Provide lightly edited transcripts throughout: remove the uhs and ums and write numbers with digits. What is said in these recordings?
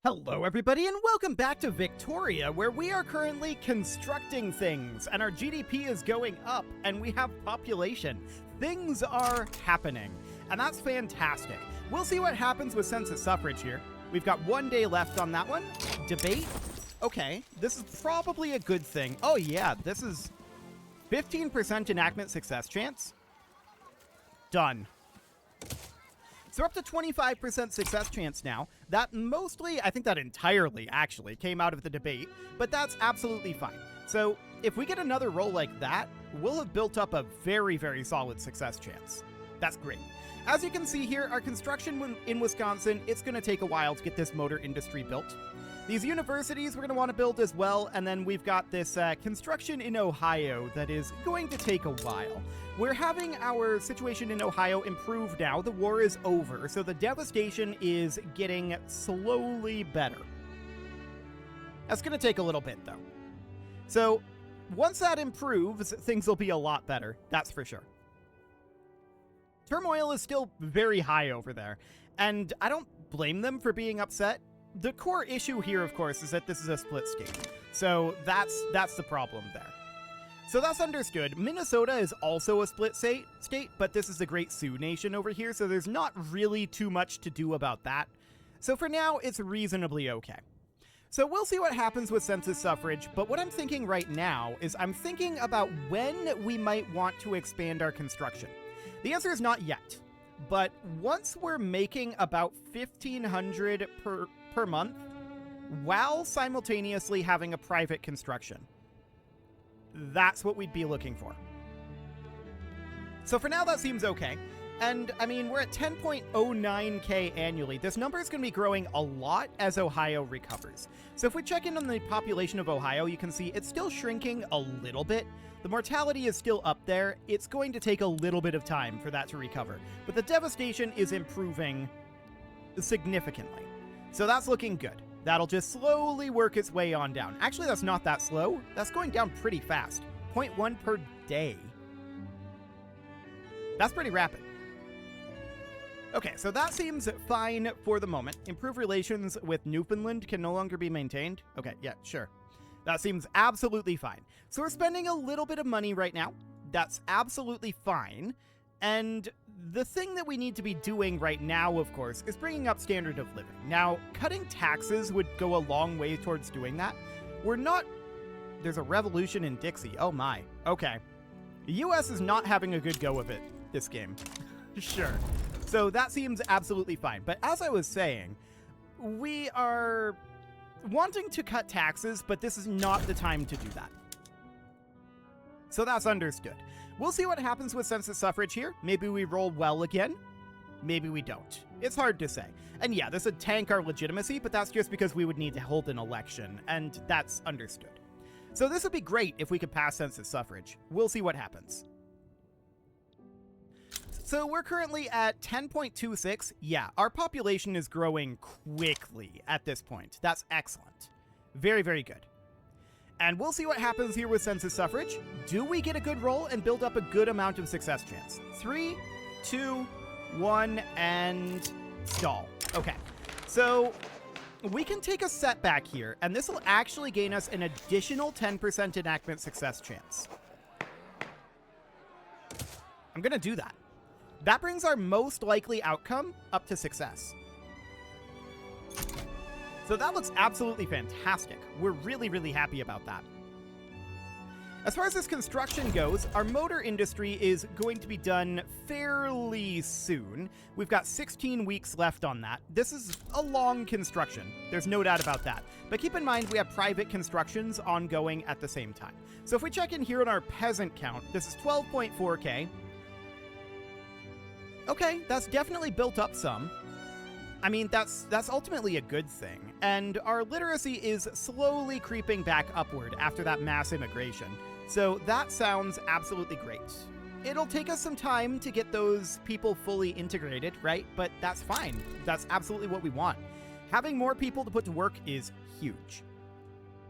Hello everybody and welcome back to Victoria, where we are currently constructing things and our GDP is going up and we have population. Things are happening and that's fantastic. We'll see what happens with census suffrage here. We've got 1 day left on that one. Debate. Okay, this is probably a good thing. Oh yeah, this is 15% enactment success chance. Done. So we're up to 25% success chance now. That mostly, I think that entirely actually came out of the debate, but that's absolutely fine. So if we get another roll like that, we'll have built up a very, very solid success chance. That's great. As you can see here, our construction in Wisconsin, it's going to take a while to get this motor industry built. These universities we're going to want to build as well, and then we've got this construction in Ohio that is going to take a while. We're having our situation in Ohio improve now. The war is over, so the devastation is getting slowly better. That's going to take a little bit, though. So once that improves, things will be a lot better, that's for sure. Turmoil is still very high over there, and I don't blame them for being upset. The core issue here, of course, is that this is a split state. So that's the problem there. So that's understood. Minnesota is also a split state, but this is the Great Sioux Nation over here, so there's not really too much to do about that. So for now, it's reasonably okay. So we'll see what happens with census suffrage, but what I'm thinking right now is I'm thinking about when we might want to expand our construction. The answer is not yet, but once we're making about $1,500 per month, while simultaneously having a private construction, that's what we'd be looking for. So for now, that seems okay. And I mean, we're at 10.09K annually. This number is going to be growing a lot as Ohio recovers. So if we check in on the population of Ohio, you can see it's still shrinking a little bit. The mortality is still up there. It's going to take a little bit of time for that to recover. But the devastation is improving significantly. So that's looking good. That'll just slowly work its way on down. Actually, that's not that slow. That's going down pretty fast. 0.1 per day. That's pretty rapid. Okay, so that seems fine for the moment. Improved relations with Newfoundland can no longer be maintained. Okay, yeah, sure. That seems absolutely fine. So we're spending a little bit of money right now. That's absolutely fine. And the thing that we need to be doing right now, of course, is bringing up standard of living. Now, cutting taxes would go a long way towards doing that. We're not... There's a revolution in Dixie. Oh my. Okay. The US is not having a good go of it this game. Sure. So that seems absolutely fine. But as I was saying, we are wanting to cut taxes, but this is not the time to do that. So that's understood. We'll see what happens with census suffrage here. Maybe we roll well again. Maybe we don't. It's hard to say. And yeah, this would tank our legitimacy, but that's just because we would need to hold an election, and that's understood. So this would be great if we could pass census suffrage. We'll see what happens. So we're currently at 10.26. Yeah, our population is growing quickly at this point. That's excellent. Very, very good. And we'll see what happens here with census suffrage. Do we get a good roll and build up a good amount of success chance? 3, 2, 1, and stall. Okay, so we can take a setback here, and this will actually gain us an additional 10% enactment success chance. I'm going to do that. That brings our most likely outcome up to success. So that looks absolutely fantastic. We're really, really happy about that. As far as this construction goes, our motor industry is going to be done fairly soon. We've got 16 weeks left on that. This is a long construction. There's no doubt about that. But keep in mind, we have private constructions ongoing at the same time. So if we check in here on our peasant count, this is 12.4K. Okay, that's definitely built up some. I mean, that's ultimately a good thing. And our literacy is slowly creeping back upward after that mass immigration. So that sounds absolutely great. It'll take us some time to get those people fully integrated, right? But that's fine. That's absolutely what we want. Having more people to put to work is huge.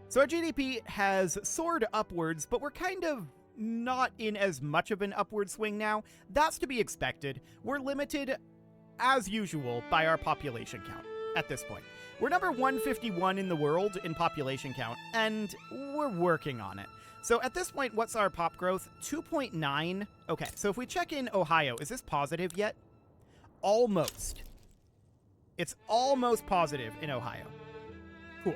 So our GDP has soared upwards, but we're kind of not in as much of an upward swing now. That's to be expected. We're limited, as usual, by our population count at this point. We're number 151 in the world in population count, and we're working on it. So at this point, what's our pop growth? 2.9. Okay, so if we check in Ohio, is this positive yet? Almost. It's almost positive in Ohio. Cool.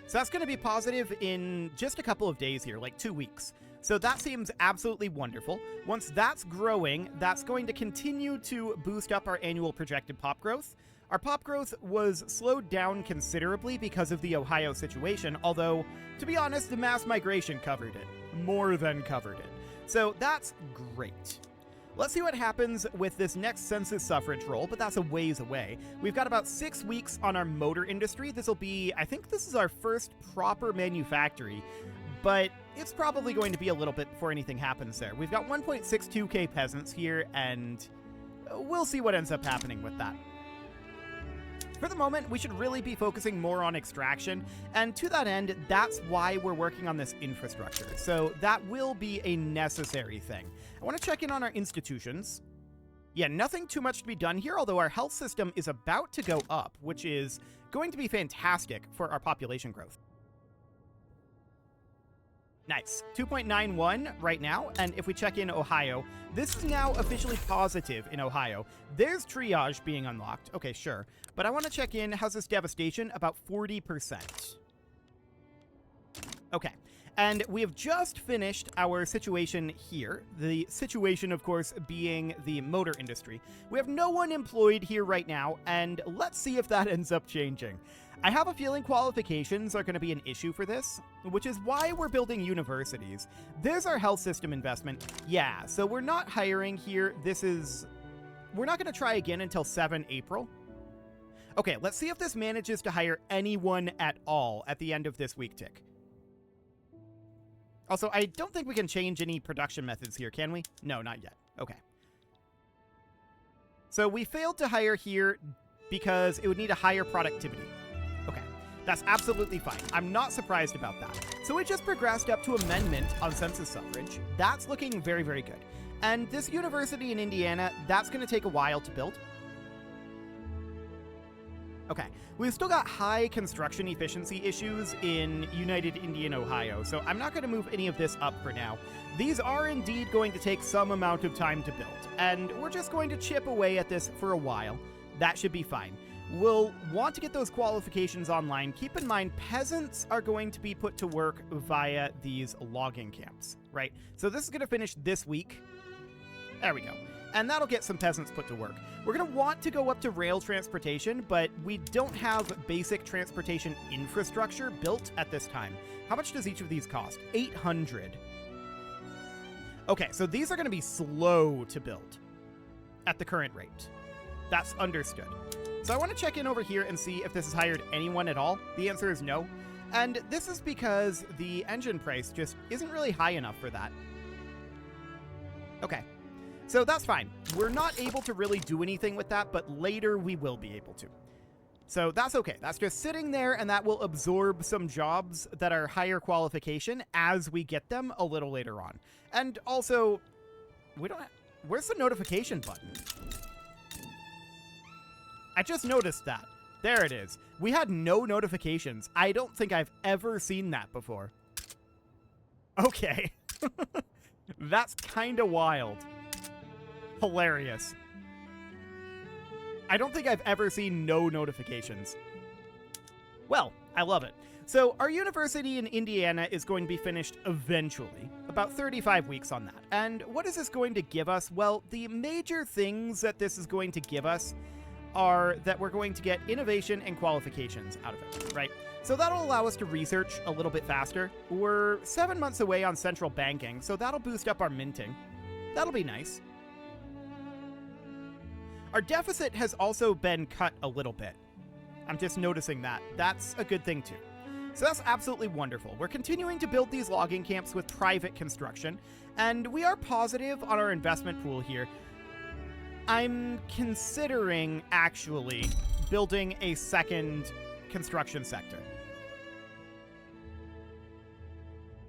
So that's going to be positive in just a couple of days here, like 2 weeks. So that seems absolutely wonderful. Once that's growing, that's going to continue to boost up our annual projected pop growth. Our pop growth was slowed down considerably because of the Ohio situation, although, to be honest, the mass migration covered it. More than covered it. So that's great. Let's see what happens with this next census suffrage roll, but that's a ways away. We've got about 6 weeks on our motor industry. This will be, I think this is our first proper manufactory, but it's probably going to be a little bit before anything happens there. We've got 1.62k peasants here, and we'll see what ends up happening with that. For the moment, we should really be focusing more on extraction, and to that end, that's why we're working on this infrastructure. So that will be a necessary thing. I want to check in on our institutions. Yeah, nothing too much to be done here, although our health system is about to go up, which is going to be fantastic for our population growth. Nice. 2.91 right now, and if we check in Ohio, this is now officially positive in Ohio. There's triage being unlocked. Okay, sure. But I want to check in, how's this devastation? About 40%. Okay. And we have just finished our situation here. The situation, of course, being the motor industry. We have no one employed here right now, and let's see if that ends up changing. I have a feeling qualifications are going to be an issue for this, which is why we're building universities. There's our health system investment. Yeah, so we're not hiring here. We're not going to try again until 7 April. Okay, let's see if this manages to hire anyone at all at the end of this week tick. Also, I don't think we can change any production methods here, can we? No, not yet. Okay. So we failed to hire here because it would need a higher productivity. Okay, that's absolutely fine. I'm not surprised about that. So we just progressed up to amendment on census suffrage. That's looking very, very good. And this university in Indiana, that's going to take a while to build. Okay, we've still got high construction efficiency issues in United Indian, Ohio, so I'm not going to move any of this up for now. These are indeed going to take some amount of time to build, and we're just going to chip away at this for a while. That should be fine. We'll want to get those qualifications online. Keep in mind, peasants are going to be put to work via these logging camps, right? So this is going to finish this week. There we go. And that'll get some peasants put to work. We're going to want to go up to rail transportation, but we don't have basic transportation infrastructure built at this time. How much does each of these cost? 800. Okay, so these are going to be slow to build at the current rate. That's understood. So I want to check in over here and see if this has hired anyone at all. The answer is no. And this is because the engine price just isn't really high enough for that. Okay. So that's fine. We're not able to really do anything with that, but later we will be able to. So that's okay. That's just sitting there, and that will absorb some jobs that are higher qualification as we get them a little later on. And also, we don't have... Where's the notification button? I just noticed that. There it is. We had no notifications. I don't think I've ever seen that before. Okay. That's kind of wild. Hilarious. I don't think I've ever seen no notifications. Well, I love it. So our university in Indiana is going to be finished eventually, about 35 weeks on that. And what is this going to give us? Well, the major things that this is going to give us are that we're going to get innovation and qualifications out of it, right? So that'll allow us to research a little bit faster. We're 7 months away on central banking, so that'll boost up our minting. That'll be nice. Our deficit has also been cut a little bit. I'm just noticing that. That's a good thing too. So that's absolutely wonderful. We're continuing to build these logging camps with private construction, and we are positive on our investment pool here. I'm considering actually building a second construction sector.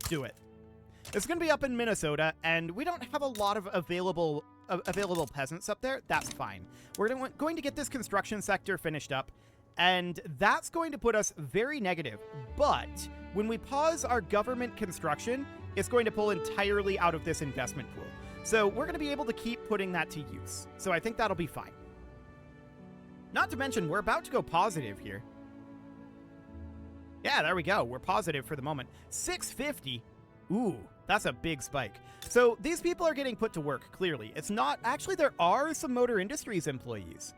Do it. It's going to be up in Minnesota, and we don't have a lot of available available peasants up there, that's fine. We're going to get this construction sector finished up, and that's going to put us very negative. But when we pause our government construction, it's going to pull entirely out of this investment pool. So we're going to be able to keep putting that to use. So I think that'll be fine. Not to mention, we're about to go positive here. Yeah, there we go. We're positive for the moment. 650. Ooh, that's a big spike. So these people are getting put to work, clearly. It's not... Actually, there are some Motor Industries employees.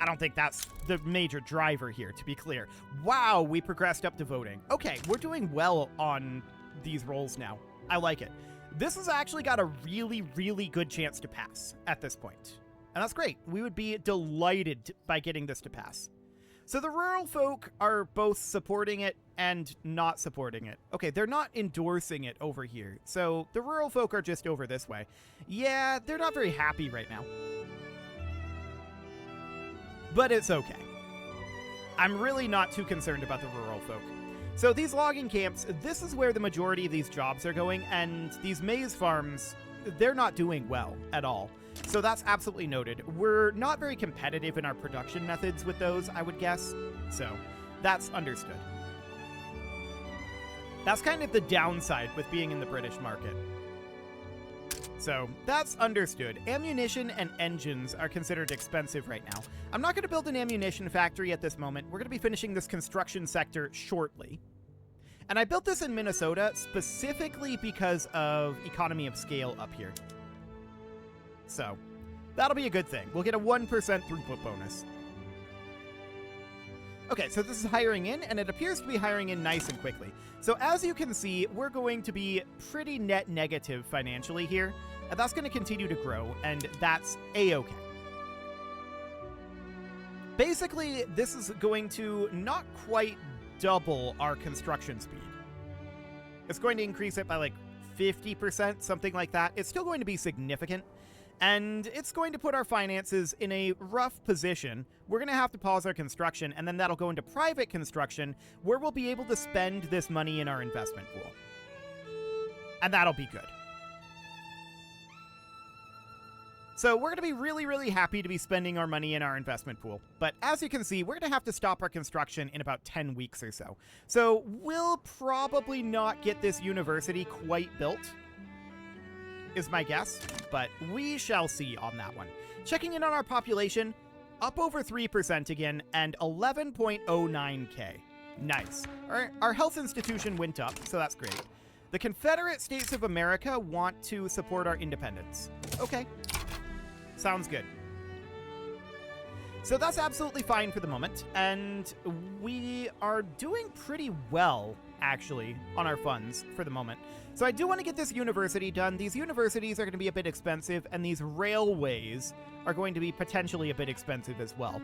I don't think that's the major driver here, to be clear. Wow, we progressed up to voting. Okay, we're doing well on these rolls now. I like it. This has actually got a really, really good chance to pass at this point. And that's great. We would be delighted by getting this to pass. So the rural folk are both supporting it and not supporting it. Okay, they're not endorsing it over here. So the rural folk are just over this way. Yeah, they're not very happy right now. But it's okay. I'm really not too concerned about the rural folk. So these logging camps, this is where the majority of these jobs are going, and these maize farms, they're not doing well at all. So that's absolutely noted. We're not very competitive in our production methods with those, I would guess. So that's understood. That's kind of the downside with being in the British market. So that's understood. Ammunition and engines are considered expensive right now. I'm not going to build an ammunition factory at this moment. We're going to be finishing this construction sector shortly. And I built this in Minnesota specifically because of economy of scale up here. So that'll be a good thing. We'll get a 1% throughput bonus. Okay, so this is hiring in, and it appears to be hiring in nice and quickly. So as you can see, we're going to be pretty net negative financially here, and that's going to continue to grow, and that's A-okay. Basically, this is going to not quite double our construction speed. It's going to increase it by like 50%, something like that. It's still going to be significant. And it's going to put our finances in a rough position. We're going to have to pause our construction, and then that'll go into private construction, where we'll be able to spend this money in our investment pool. And that'll be good. So we're going to be really, really happy to be spending our money in our investment pool. But as you can see, we're going to have to stop our construction in about 10 weeks or so. So we'll probably not get this university quite built, is my guess, but we shall see on that one. Checking in on our population, up over 3% again, and 11.09k. Nice. Our health institution went up, so that's great. The Confederate States of America want to support our independence. Okay. Sounds good. So that's absolutely fine for the moment, and we are doing pretty well, actually, on our funds for the moment. So I do want to get this university done. These universities are going to be a bit expensive, and these railways are going to be potentially a bit expensive as well.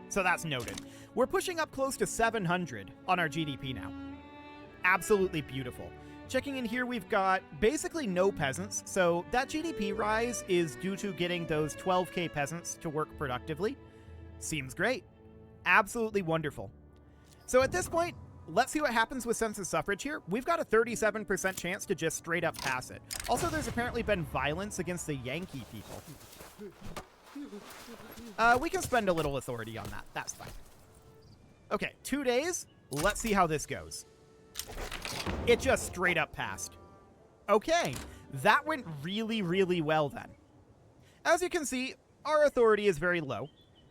So that's noted. We're pushing up close to 700 on our GDP now. Absolutely beautiful. Checking in here, we've got basically no peasants, so that GDP rise is due to getting those 12k peasants to work productively. Seems great. Absolutely wonderful. So at this point, let's see what happens with census suffrage here. We've got a 37% chance to just straight up pass it. Also, there's apparently been violence against the Yankee people. We can spend a little authority on that. That's fine. Okay, 2 days. Let's see how this goes. It just straight up passed. Okay, that went really, really well then. As you can see, our authority is very low,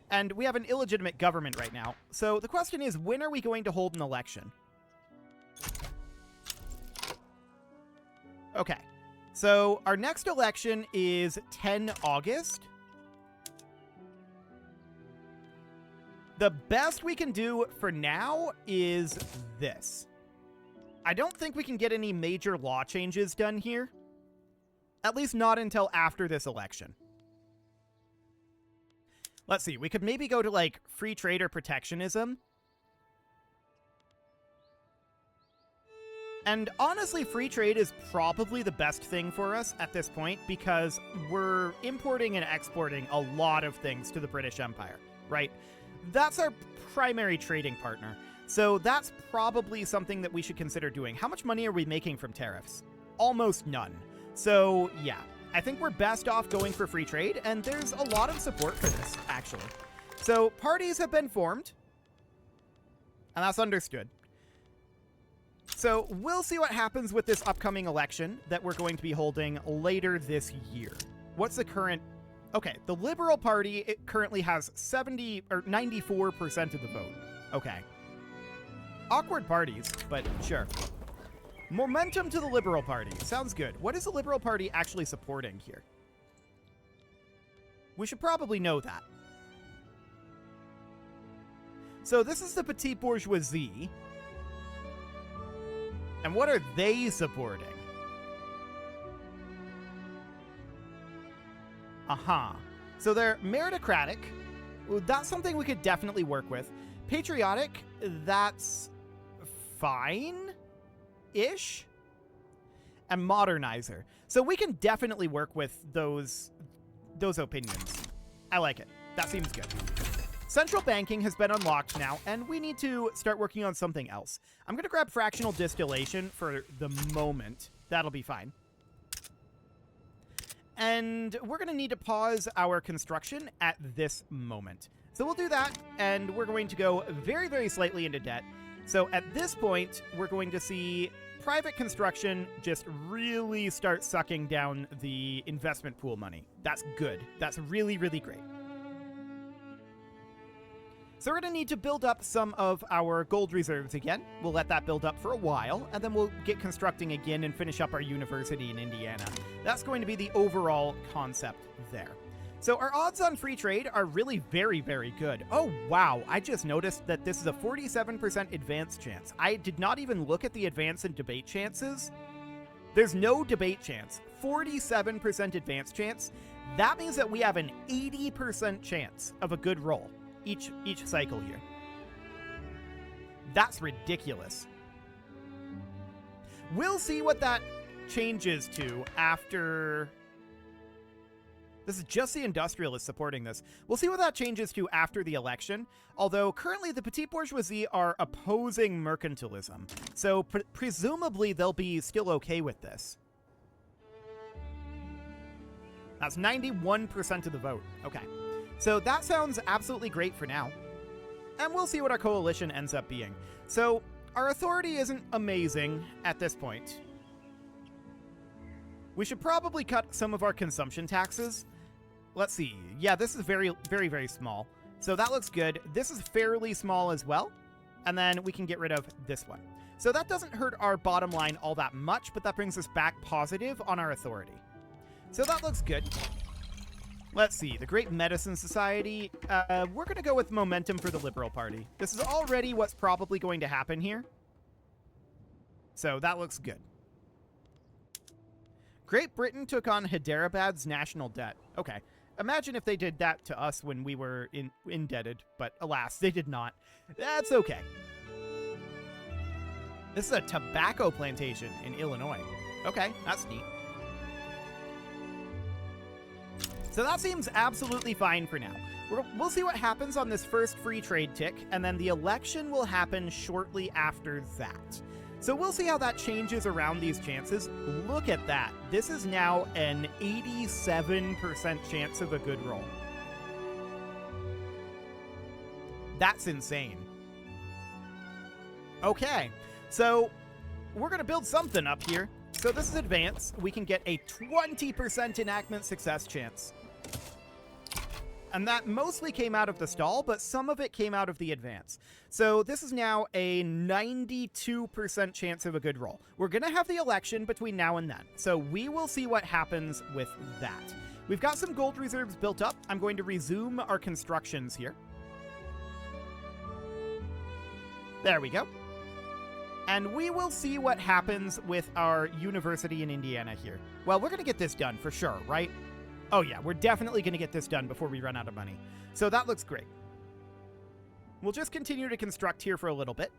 and we have an illegitimate government right now. So the question is, when are we going to hold an election? Okay, so our next election is 10 August. The best we can do for now is this. I don't think we can get any major law changes done here. At least not until after this election. Let's see, we could maybe go to, like, free trade or protectionism. And honestly, free trade is probably the best thing for us at this point because we're importing and exporting a lot of things to the British Empire, right? That's our primary trading partner. So that's probably something that we should consider doing. How much money are we making from tariffs? almost none. So, yeah, I think we're best off going for free trade, and there's a lot of support for this, actually. So, parties have been formed, and that's understood. So, we'll see what happens with this upcoming election that we're going to be holding later this year. What's the current... Okay, the Liberal Party, it currently has 70 or 94% of the vote. Okay. Awkward parties, but sure. Momentum to the Liberal Party. Sounds good. What is the Liberal Party actually supporting here? We should probably know that. So this is the petite bourgeoisie. And what are they supporting? So they're meritocratic. That's something we could definitely work with. Patriotic, that's fine-ish. And modernizer. So we can definitely work with those opinions. I like it. That seems good. Central banking has been unlocked now, and we need to start working on something else. I'm going to grab fractional distillation for the moment. That'll be fine. And we're going to need to pause our construction at this moment. So we'll do that, and we're going to go very, very slightly into debt. So at this point, we're going to see private construction just really start sucking down the investment pool money. That's good. That's really, really great. So we're going to need to build up some of our gold reserves again. We'll let that build up for a while, and then we'll get constructing again and finish up our university in Indiana. That's going to be the overall concept there. So our odds on free trade are really very, very good. Oh, wow. I just noticed that this is a 47% advance chance. I did not even look at the advance and debate chances. There's no debate chance. 47% advance chance. That means that we have an 80% chance of a good roll each cycle here. That's ridiculous. We'll see what that changes to after... This is just the industrialists supporting this. We'll see what that changes to after the election, although currently the petite bourgeoisie are opposing mercantilism, so presumably they'll be still okay with this. That's 91% of the vote. Okay. So that sounds absolutely great for now. And we'll see what our coalition ends up being. So our authority isn't amazing at this point. We should probably cut some of our consumption taxes. Let's see. Yeah, this is very, very, very small. So that looks good. This is fairly small as well. And then we can get rid of this one. So that doesn't hurt our bottom line all that much, but that brings us back positive on our authority. So that looks good. Let's see, the Great Medicine Society. We're going to go with momentum for the Liberal Party. This is already what's probably going to happen here. So that looks good. Great Britain took on Hyderabad's national debt. Okay. Imagine if they did that to us when we were indebted, but alas, they did not. That's okay. This is a tobacco plantation in Illinois. Okay, that's neat. So that seems absolutely fine for now. We'll see what happens on this first free trade tick, and then the election will happen shortly after that. So we'll see how that changes around these chances. Look at that. This is now an 87% chance of a good roll. That's insane. Okay, so we're going to build something up here. So this is advance. We can get a 20% enactment success chance. And that mostly came out of the stall, but some of it came out of the advance. So this is now a 92% chance of a good roll. We're going to have the election between now and then, so we will see what happens with that. We've got some gold reserves built up. I'm going to resume our constructions here. There we go. And we will see what happens with our university in Indiana here. Well, we're going to get this done for sure, right? Oh yeah, we're definitely going to get this done before we run out of money. So that looks great. We'll just continue to construct here for a little bit.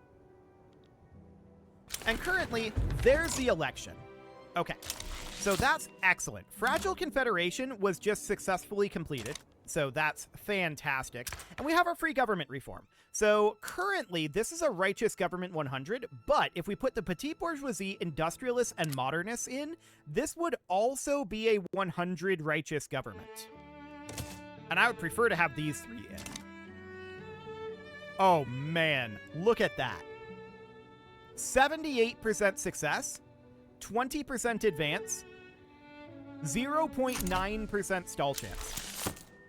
And currently, there's the election. Okay, so that's excellent. Fragile Confederation was just successfully completed. So that's fantastic. And we have our free government reform. So currently, this is a righteous government 100, but if we put the petite bourgeoisie, industrialists, and modernists in, this would also be a 100 righteous government. And I would prefer to have these three in. Oh man, look at that. 78% success, 20% advance, 0.9% stall chance.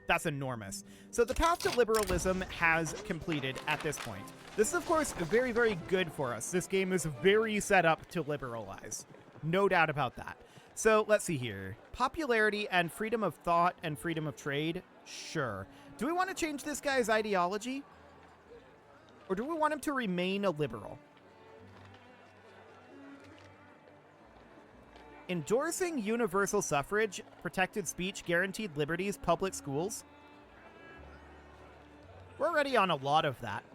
That's enormous. So the path to liberalism has completed at this point. This is, of course, very, very good for us. This game is very set up to liberalize. No doubt about that. So let's see here. Popularity and freedom of thought and freedom of trade. Sure. Do we want to change this guy's ideology? Or do we want him to remain a liberal? Endorsing universal suffrage, protected speech, guaranteed liberties, public schools. We're already on a lot of that.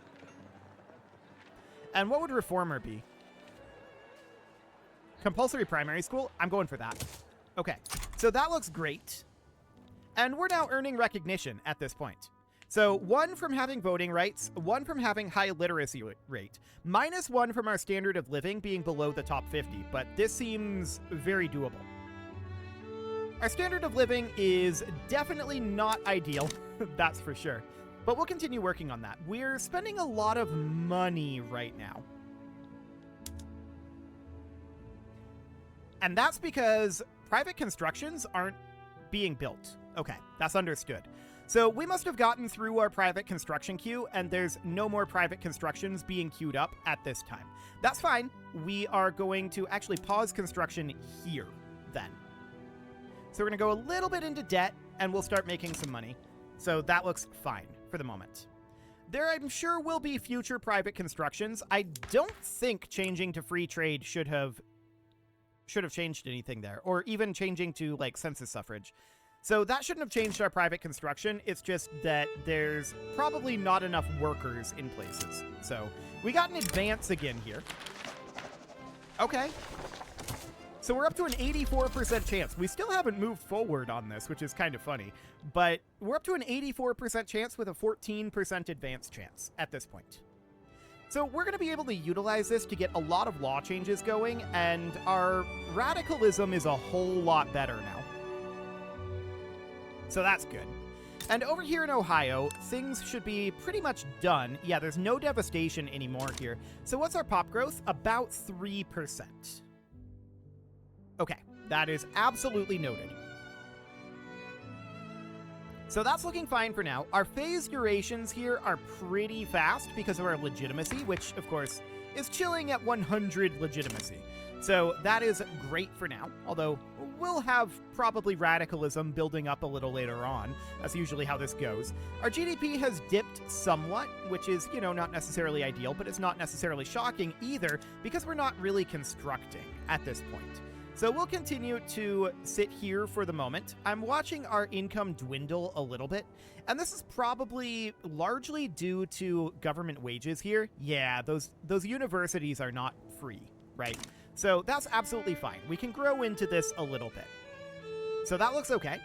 And what would reformer be? Compulsory primary school? I'm going for that. Okay, so that looks great. And we're now earning recognition at this point. So 1 from having voting rights, 1 from having high literacy rate, -1 from our standard of living being below the top 50, but this seems very doable. Our standard of living is definitely not ideal, that's for sure, but we'll continue working on that. We're spending a lot of money right now. And that's because private constructions aren't being built. Okay, that's understood. So we must have gotten through our private construction queue, and there's no more private constructions being queued up at this time. That's fine. We are going to actually pause construction here, then. So we're going to go a little bit into debt, and we'll start making some money. So that looks fine for the moment. There, I'm sure, will be future private constructions. I don't think changing to free trade should have changed anything there, or even changing to, like, census suffrage. So that shouldn't have changed our private construction. It's just that there's probably not enough workers in places. So we got an advance again here. Okay. So we're up to an 84% chance. We still haven't moved forward on this, which is kind of funny. But we're up to an 84% chance with a 14% advance chance at this point. So we're going to be able to utilize this to get a lot of law changes going, and our radicalism is a whole lot better now. So that's good. And over here in Ohio, things should be pretty much done. Yeah, there's no devastation anymore here. So what's our pop growth? About 3%. Okay, that is absolutely noted. So that's looking fine for now. Our phase durations here are pretty fast because of our legitimacy, which, of course, is chilling at 100 legitimacy. So that is great for now, although we'll have probably radicalism building up a little later on. That's usually how this goes. Our GDP has dipped somewhat, which is, you know, not necessarily ideal, but it's not necessarily shocking either because we're not really constructing at this point. So we'll continue to sit here for the moment. I'm watching our income dwindle a little bit, and this is probably largely due to government wages here. Yeah, those universities are not free, right? So that's absolutely fine. We can grow into this a little bit. So that looks okay.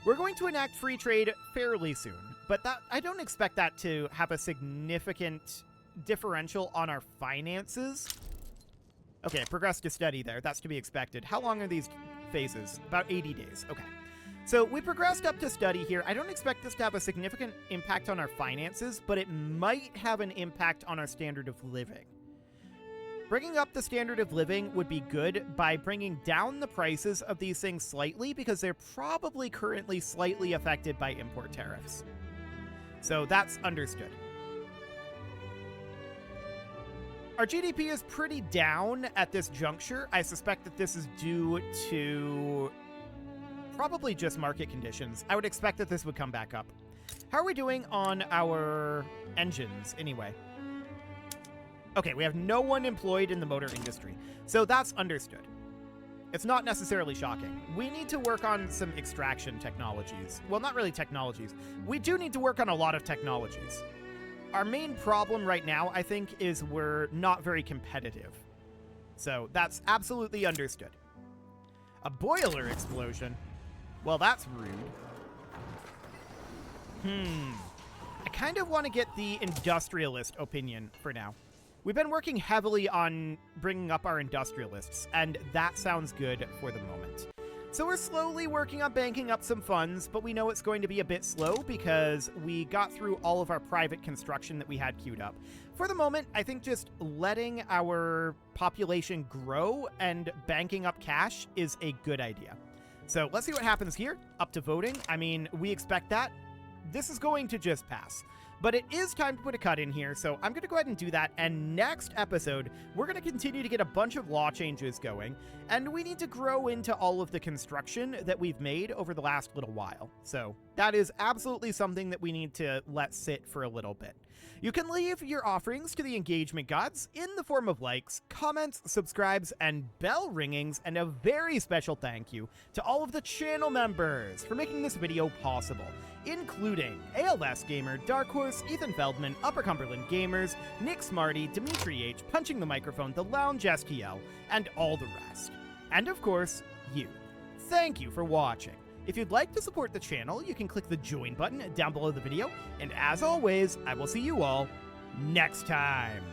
We're going to enact free trade fairly soon, but I don't expect that to have a significant differential on our finances. Okay, progress to study there. That's to be expected. How long are these phases? About 80 days. Okay. So we progressed up to study here. I don't expect this to have a significant impact on our finances, but it might have an impact on our standard of living. Bringing up the standard of living would be good by bringing down the prices of these things slightly because they're probably currently slightly affected by import tariffs. So that's understood. Our GDP is pretty down at this juncture. I suspect that this is due to probably just market conditions. I would expect that this would come back up. How are we doing on our engines anyway? Okay, we have no one employed in the motor industry, so that's understood. It's not necessarily shocking. We need to work on some extraction technologies. Well, not really technologies. We do need to work on a lot of technologies. Our main problem right now, I think, is we're not very competitive. So that's absolutely understood. A boiler explosion? Well, that's rude. I kind of want to get the industrialist opinion for now. We've been working heavily on bringing up our industrialists, and that sounds good for the moment. So we're slowly working on banking up some funds, but we know it's going to be a bit slow because we got through all of our private construction that we had queued up. For the moment, I think just letting our population grow and banking up cash is a good idea. So let's see what happens here. Up to voting. I mean, we expect that. This is going to just pass. But it is time to put a cut in here, so I'm going to go ahead and do that, and next episode, we're going to continue to get a bunch of law changes going, and we need to grow into all of the construction that we've made over the last little while. So that is absolutely something that we need to let sit for a little bit. You can leave your offerings to the engagement gods in the form of likes, comments, subscribes, and bell ringings, and a very special thank you to all of the channel members for making this video possible, including ALS Gamer, Dark Horse, Ethan Feldman, Upper Cumberland Gamers, Nick Smarty, Dimitri H, Punching the Microphone, The Lounge STL, and all the rest. And of course, you. Thank you for watching. If you'd like to support the channel, you can click the join button down below the video, and as always, I will see you all next time.